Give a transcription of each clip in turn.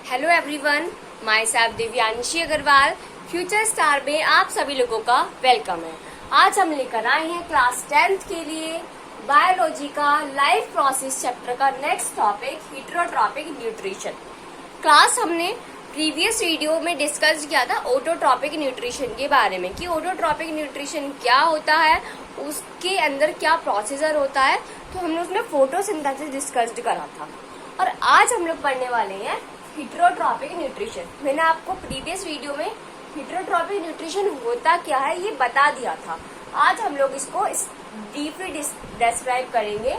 Hello everyone, myself Divyanshi Agarwal. Future star में आप सभी लोगों का वेलकम है। आज हम लेकर आए हैं क्लास 10th के लिए बायोलॉजी का लाइफ प्रोसेस चैप्टर का next topic heterotrophic nutrition. Class हमने प्रीवियस वीडियो में डिस्कस किया था ऑटोट्रॉपिक न्यूट्रिशन के बारे में कि ऑटोट्रॉपिक न्यूट्रिशन क्या होता है, उसके अंदर क्या प्रोसीजर होता है। तो हमने उसमें फोटोसिंथेसिस डिस्कस करा था और आज हम लोग पढ़ने वाले हैं हेटेरोट्रॉपिक न्यूट्रिशन। मैंने आपको प्रीवियस वीडियो में हेटेरोट्रॉपिक न्यूट्रिशन होता क्या है ये बता दिया था। आज हम लोग इसको डीपली डिस्क्राइब करेंगे।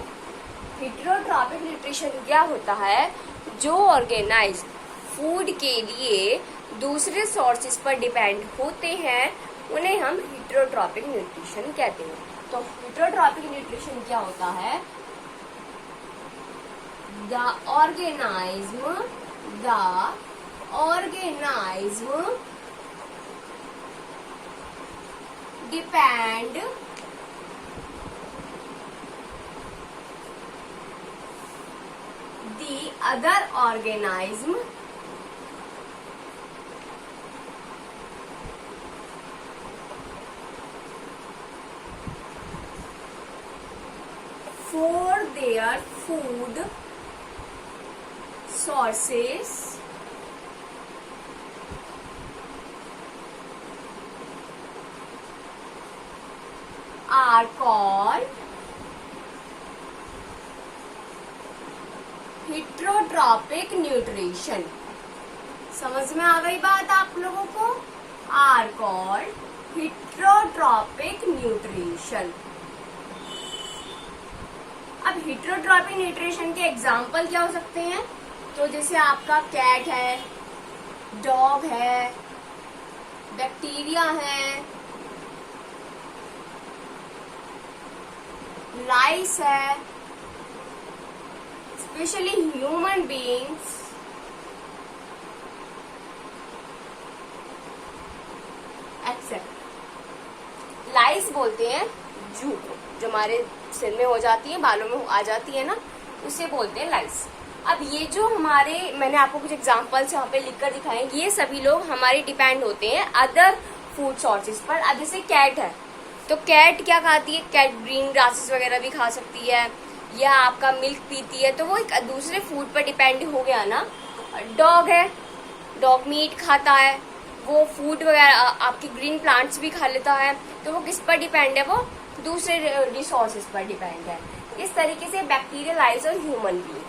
हेटेरोट्रॉपिक न्यूट्रिशन क्या होता है? जो ऑर्गेनाइज फूड के लिए दूसरे सोर्सेज पर डिपेंड होते हैं उन्हें हम हेटेरोट्रॉपिक न्यूट्रिशन कहते हैं। तो हेटेरोट्रॉपिक न्यूट्रिशन क्या होता है? The organism depend the other organism for their food sources are called heterotrophic nutrition. समझ में आ गई बात आप लोगों को? Are called heterotrophic nutrition. अब हेटेरोट्रॉपिक न्यूट्रिशन के एग्जाम्पल क्या हो सकते हैं? तो जैसे आपका कैट है, डॉग है, बैक्टीरिया है, लाइस है, स्पेशली ह्यूमन बीइंग्स, एक्सेप्ट लाइस बोलते हैं जू को, जो हमारे सिर में हो जाती है, बालों में आ जाती है ना, उसे बोलते हैं लाइस। अब ये जो हमारे मैंने आपको कुछ एग्जांपल्स यहाँ पे लिखकर दिखाए, ये सभी लोग हमारे डिपेंड होते हैं अदर फूड सोर्सेज पर। अब जैसे कैट है तो कैट क्या खाती है? कैट ग्रीन ग्रासेस वगैरह भी खा सकती है या आपका मिल्क पीती है, तो वो एक दूसरे फूड पर डिपेंड हो गया ना। डॉग है, डॉग मीट खाता है, वो फूड वगैरह आपके ग्रीन प्लांट्स भी खा लेता है, तो वो किस पर डिपेंड है? वो दूसरे रिसोर्सेज पर डिपेंड है। इस तरीके से बैक्टीरिया, लाइस और ह्यूमन बीइंग,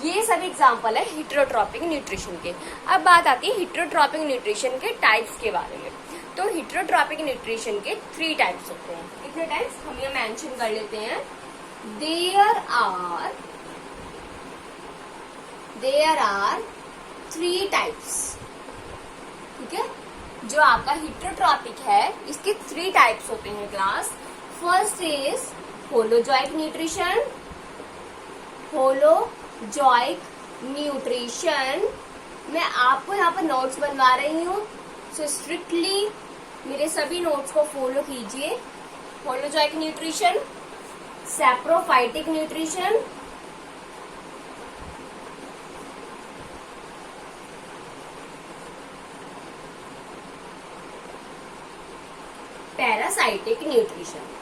ये सब एग्जांपल है हेटेरोट्रॉपिक न्यूट्रिशन के। अब बात आती है हेटेरोट्रॉपिक न्यूट्रिशन के टाइप्स के बारे में। तो हेटेरोट्रॉपिक न्यूट्रिशन के 3 टाइप्स होते हैं। कितने टाइप्स हम ये मेंशन कर लेते हैं? There are 3 types. ठीक है, जो आपका हेटेरोट्रॉपिक है इसके 3 टाइप्स होते हैं class. First is holozoic nutrition. Holozoic nutrition, मैं आपको यहाँ पर नोट्स बनवा रही हूँ, सो स्ट्रिक्टली मेरे सभी नोट्स को फॉलो कीजिए। Holozoic nutrition, saprophytic nutrition, parasitic nutrition.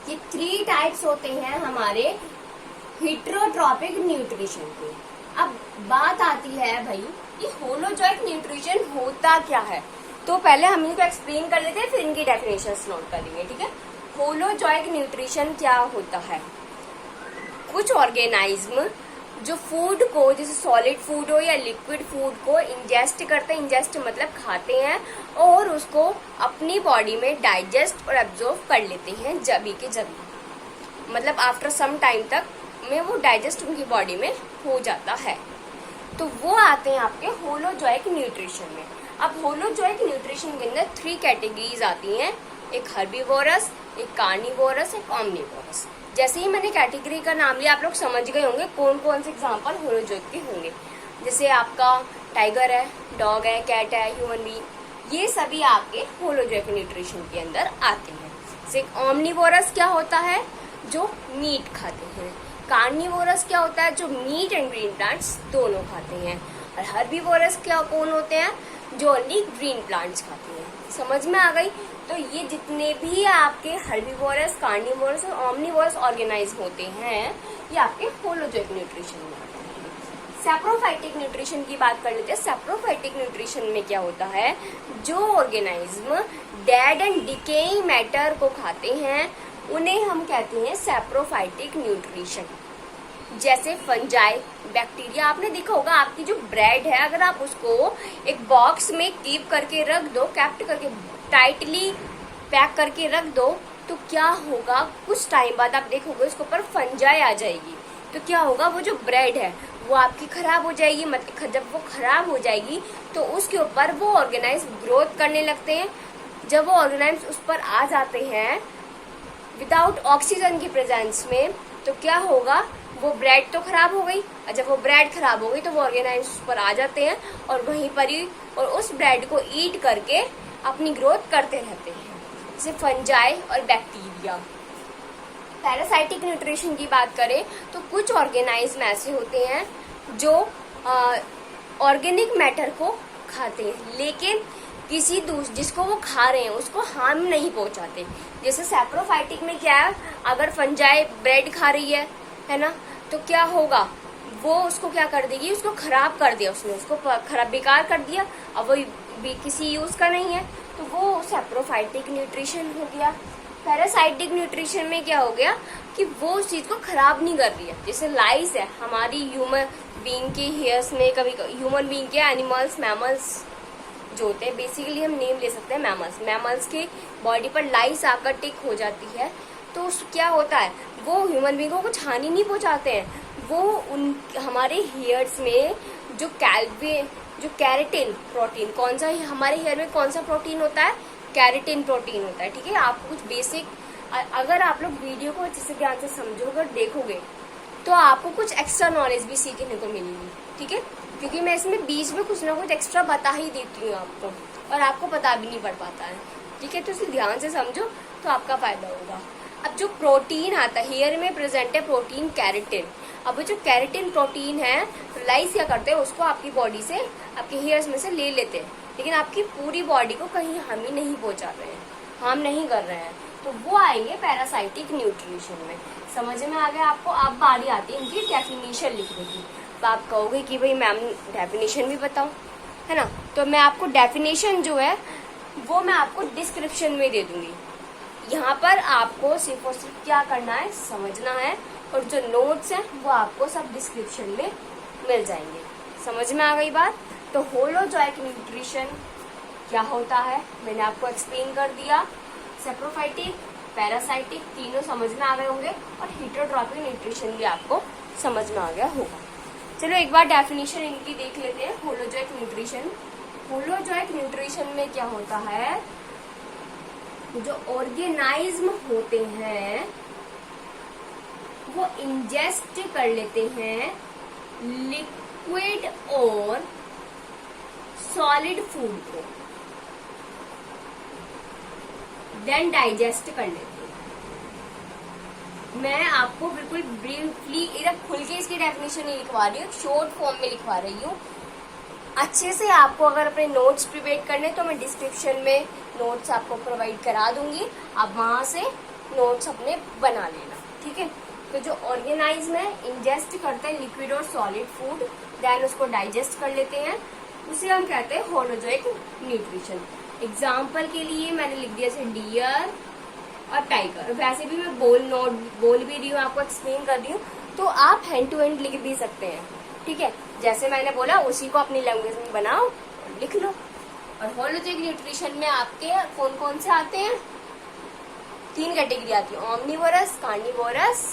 ये 3 टाइप्स होते हैं हमारे हेटेरोट्रॉपिक न्यूट्रिशन के। अब बात आती है भाई कि होलोजोइक न्यूट्रिशन होता क्या है? तो पहले हम इनको एक्सप्लेन कर लेते हैं, फिर इनकी डेफिनेशंस नोट करेंगे। ठीक है, होलोजोइक न्यूट्रिशन क्या होता है? कुछ ऑर्गेनाइज्म जो फूड को, जैसे सॉलिड फूड हो या लिक्विड फूड को इंजेस्ट करते हैं, इंजेस्ट मतलब खाते हैं, और उसको अपनी बॉडी में डाइजेस्ट और एब्जॉर्ब कर लेते हैं जबी के जबी, मतलब आफ्टर सम टाइम तक में वो डाइजेस्ट उनकी बॉडी में हो जाता है। तो वो आते हैं आपके होलोजोइक न्यूट्रिशन में। अब होलोजोइक न्यूट्रिशन के अंदर 3 कैटेगरीज आती हैं, एक हर्बीवोरस, एक कार्निवोरस, एक ओमनिवोरस। जैसे ही मैंने कैटेगरी का नाम लिया आप लोग समझ गए होंगे कौन कौन से एग्जाम्पल होलोजोइक के होंगे। जैसे आपका टाइगर है, डॉग है, कैट है, ह्यूमन बीइंग, ये सभी आपके होलोजोइक न्यूट्रिशन के अंदर आते हैं। जैसे ओमनिवोरस क्या होता है, जो मीट खाते हैं। कार्निवोरस क्या होता है, जो मीट एंड ग्रीन प्लांट्स दोनों खाते हैं। और हर्बीवोरस क्या कौन होते हैं, जो ओनली ग्रीन प्लांट्स खाते हैं। समझ में आ गई। तो ये जितने भी आपके हर्बीवोरस, कार्निवोरस और ओमनीवोरस ऑर्गेनाइज्म होते हैं, ये आपके होलोजोइक न्यूट्रिशन में आते हैं। सैप्रोफाइटिक न्यूट्रिशन की बात कर लेते हैं। सैप्रोफाइटिक न्यूट्रिशन में क्या होता है, जो organism dead and decaying matter को खाते हैं उन्हें हम कहते हैं सैप्रोफाइटिक न्यूट्रिशन। जैसे फंजाई, बैक्टीरिया। आपने देखा होगा आपकी जो ब्रेड है, अगर आप उसको एक बॉक्स में कीप करके रख दो, कैप्ट करके टाइटली पैक करके रख दो, तो क्या होगा, कुछ टाइम बाद आप देखोगे उसके ऊपर फंजाई आ जाएगी। तो क्या होगा, वो जो ब्रेड है वो आपकी खराब हो जाएगी। मतलब जब वो खराब हो जाएगी तो उसके ऊपर वो ऑर्गेनाइज्म ग्रोथ करने लगते हैं। जब वो ऑर्गेनाइज्म उस पर आ जाते हैं विदाउट ऑक्सीजन की प्रेजेंस में, तो क्या होगा, वो ब्रेड तो खराब हो गई। और जब वो ब्रेड खराब हो गई तो वो ऑर्गेनाइज्म उस पर आ जाते हैं और वहीं पर ही और उस ब्रेड को ईट करके अपनी ग्रोथ करते रहते हैं, जैसे फंजाई और बैक्टीरिया। पैरासाइटिक न्यूट्रिशन की बात करें तो कुछ ऑर्गेनाइज्म ऐसे होते हैं जो ऑर्गेनिक मैटर को खाते हैं, लेकिन किसी जिसको वो खा रहे हैं उसको हार्म नहीं पहुंचाते। जैसे सैप्रोफाइटिक में क्या है, अगर फंजाई ब्रेड खा रही है ना, तो क्या होगा, वो उसको क्या कर देगी, उसको खराब कर दिया, उसने उसको खराब बेकार कर दिया, अब वो भी किसी यूज का नहीं है, तो वो सैप्रोफाइटिक न्यूट्रिशन हो गया। पैरासाइटिक न्यूट्रिशन में क्या हो गया कि वो उस चीज को खराब नहीं कर रही है। जैसे लाइस है हमारी ह्यूमन बीइंग के हेयर्स में, कभी ह्यूमन बीइंग के एनिमल्स, मैमल्स जो होते हैं, बेसिकली हम नेम ले सकते हैं मैमल्स के बॉडी पर लाइस आकर टिक हो जाती है, तो क्या होता है, वो ह्यूमन बीइंग को कुछ हानि नहीं पहुंचाते हैं। वो हमारे हेयर्स में जो कैरेटिन प्रोटीन, कौन सा हमारे हेयर में कौन सा प्रोटीन होता है, कैरेटिन प्रोटीन होता है। ठीक है, आपको कुछ बेसिक, अगर आप लोग वीडियो को अच्छे से ध्यान से समझोगे और देखोगे तो आपको कुछ एक्स्ट्रा नॉलेज भी सीखने को मिलेगी। ठीक है, क्योंकि मैं इसमें बीच में कुछ ना कुछ एक्स्ट्रा बता ही देती हूँ आपको, और आपको पता भी नहीं पड़ पाता है। ठीक है, तो इसे ध्यान से समझो तो आपका फायदा होगा। अब जो प्रोटीन आता है, हेयर में प्रेजेंट है प्रोटीन कैरेटिन। अब जो कैरेटिन प्रोटीन है, लाइस क्या करते हैं, उसको आपकी बॉडी से, आपके हेयर्स में से ले लेते हैं, लेकिन आपकी पूरी बॉडी को कहीं हानि नहीं पहुंचा रहे हैं, हार्म नहीं कर रहे हैं, तो वो आएंगे पैरासाइटिक न्यूट्रिशन में। समझ में आ गया आपको। अब बारी आती है इनकी डेफिनेशन लिखने की। तो आप कहोगे कि भाई मैम डेफिनेशन भी बताओ, है ना, तो मैं आपको डेफिनेशन जो है वो मैं आपको डिस्क्रिप्शन में दे दूंगी। यहाँ पर आपको सिर्फ और सिर्फ क्या करना है, समझना है, और जो नोट्स हैं वो आपको सब डिस्क्रिप्शन में मिल जाएंगे। समझ में आ गई बात। तो होलोजोइक न्यूट्रिशन क्या होता है मैंने आपको एक्सप्लेन कर दिया। सैप्रोफाइटिक, पैरासाइटिक तीनों समझ में आ गए होंगे, और हेटेरोट्रॉपिक न्यूट्रिशन भी आपको समझ में आ गया होगा। चलो एक बार डेफिनेशन इनकी देख लेते हैं। होलोजोइक न्यूट्रिशन, होलोजोइक न्यूट्रिशन में क्या होता है, जो ऑर्गेनाइज्म होते हैं वो इंजेस्ट कर लेते हैं लिक्विड और सॉलिड फूड को, देन डाइजेस्ट कर लेते हैं। मैं आपको बिल्कुल ब्रीफली एकदम खुल के इसकी डेफिनेशन नहीं लिखवा रही हूँ, शॉर्ट फॉर्म में लिखवा रही हूँ। अच्छे से आपको अगर अपने नोट्स प्रिपेयर करने तो मैं डिस्क्रिप्शन में नोट्स आपको प्रोवाइड करा दूंगी, आप वहां से नोट्स अपने बना लेना। ठीक है, तो जो ऑर्गेनाइज्म है इंजेस्ट करते हैं लिक्विड और सॉलिड फूड, देन उसको डाइजेस्ट कर लेते हैं, उसे हम कहते हैं होलोजोइक न्यूट्रिशन। एग्जाम्पल के लिए मैंने लिख दिया जैसे डियर और टाइगर। वैसे भी मैं बोल भी रही हूँ, आपको एक्सप्लेन कर रही हूँ, तो आप हैंड टू हैंड लिख भी सकते हैं। ठीक है, जैसे मैंने बोला उसी को अपनी लैंग्वेज में बनाओ और लिख लो। और होलोजोइक न्यूट्रिशन में आपके कौन कौन से आते हैं, 3 कैटेगरी आती है, omnivorous, carnivorous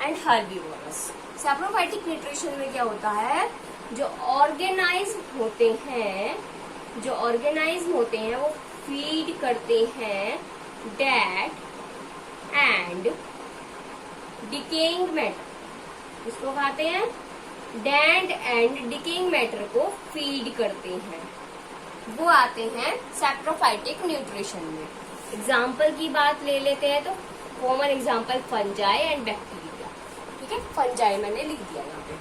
and herbivorous. Saprophytic nutrition में क्या होता है, जो ऑर्गेनाइज होते हैं वो फीड करते हैं डेड एंड डिकेइंग मैटर। इसको खाते हैं, डेड एंड डिकेइंग मैटर को फीड करते हैं, वो आते हैं सैप्रोफाइटिक न्यूट्रिशन में। एग्जाम्पल की बात ले लेते हैं तो common example fungi and bacteria. ठीक है, फंजाई मैंने लिख दिया यहाँ पे।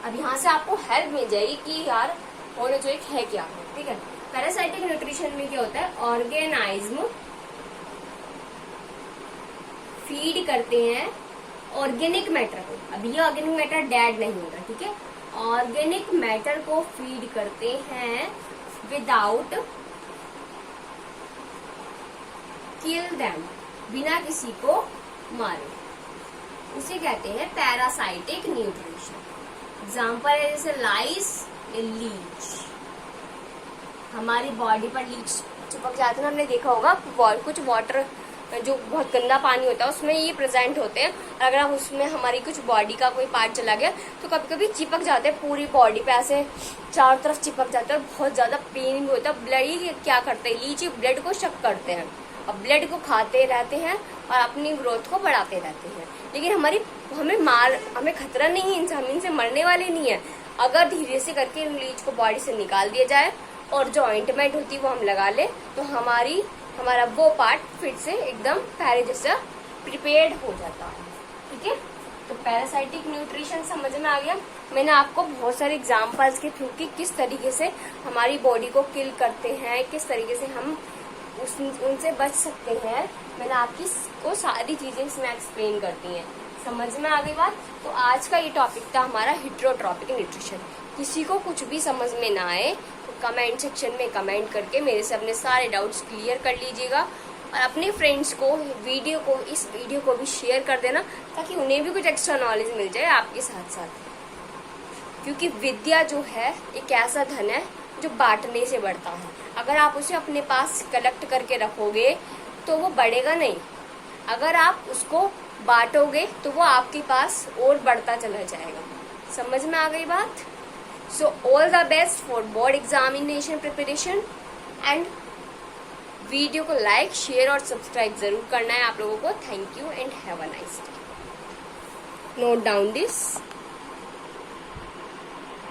अब यहाँ से आपको हेल्प मिल जाएगी कि यार होलोजोइक है क्या, ठीक है। पैरासाइटिक न्यूट्रिशन में क्या होता है, ऑर्गेनाइज्म फीड करते हैं ऑर्गेनिक मैटर को। अब ये ऑर्गेनिक मैटर डेड नहीं होगा, ठीक है। ऑर्गेनिक मैटर को फीड करते हैं विदाउट किल देम, बिना किसी को मारे, उसे कहते हैं पैरासाइटिक न्यूट्रिशन। एग्जाम्पल है जैसे लाइस, लीच। हमारी बॉडी पर लीच चिपक जाते हैं, हमने देखा होगा कुछ वाटर जो बहुत गंदा पानी होता है उसमें ये प्रेजेंट होते हैं। अगर हम उसमें हमारी कुछ बॉडी का कोई पार्ट चला गया तो कभी कभी चिपक जाते हैं पूरी बॉडी पे, ऐसे चारों तरफ चिपक जाता है, बहुत ज्यादा पेन भी होता है। ब्लड ही क्या करते हैं, लीची ब्लड को शक करते हैं, अब ब्लड को खाते रहते हैं और अपनी ग्रोथ को बढ़ाते रहते हैं। लेकिन हमें खतरा नहीं है, हम इनसे मरने वाले नहीं है। अगर धीरे से करके इन लीच को बॉडी से निकाल दिया जाए और जो ऑइंटमेंट होती है वो हम लगा ले तो हमारा वो पार्ट फिर से एकदम पहले जैसा प्रिपेयर्ड हो जाता है, ठीक है। तो पैरासाइटिक न्यूट्रिशन समझ में आ गया। मैंने आपको बहुत सारे एग्जांपल्स के थ्रू कि किस तरीके से हमारी बॉडी को किल करते हैं, किस तरीके से हम उनसे बच सकते हैं, मैंने आपकी को सारी चीजें इसमें एक्सप्लेन करती हैं। समझ में आ गई बात। तो आज का ये टॉपिक था हमारा हिट्रोट्रॉपिक न्यूट्रिशन। किसी को कुछ भी समझ में ना आए तो कमेंट सेक्शन में कमेंट करके मेरे से अपने सारे डाउट्स क्लियर कर लीजिएगा और अपने फ्रेंड्स को इस वीडियो को भी शेयर कर देना ताकि उन्हें भी कुछ एक्स्ट्रा नॉलेज मिल जाए आपके साथ साथ। क्योंकि विद्या जो है एक ऐसा धन है जो बांटने से बढ़ता है। अगर आप उसे अपने पास कलेक्ट करके रखोगे तो वो बढ़ेगा नहीं, अगर आप उसको बांटोगे तो वो आपके पास और बढ़ता चला जाएगा। समझ में आ गई बात। So all the best for board examination preparation and video को लाइक, शेयर और सब्सक्राइब जरूर करना है आप लोगों को। Thank you and have a nice day. Note down this.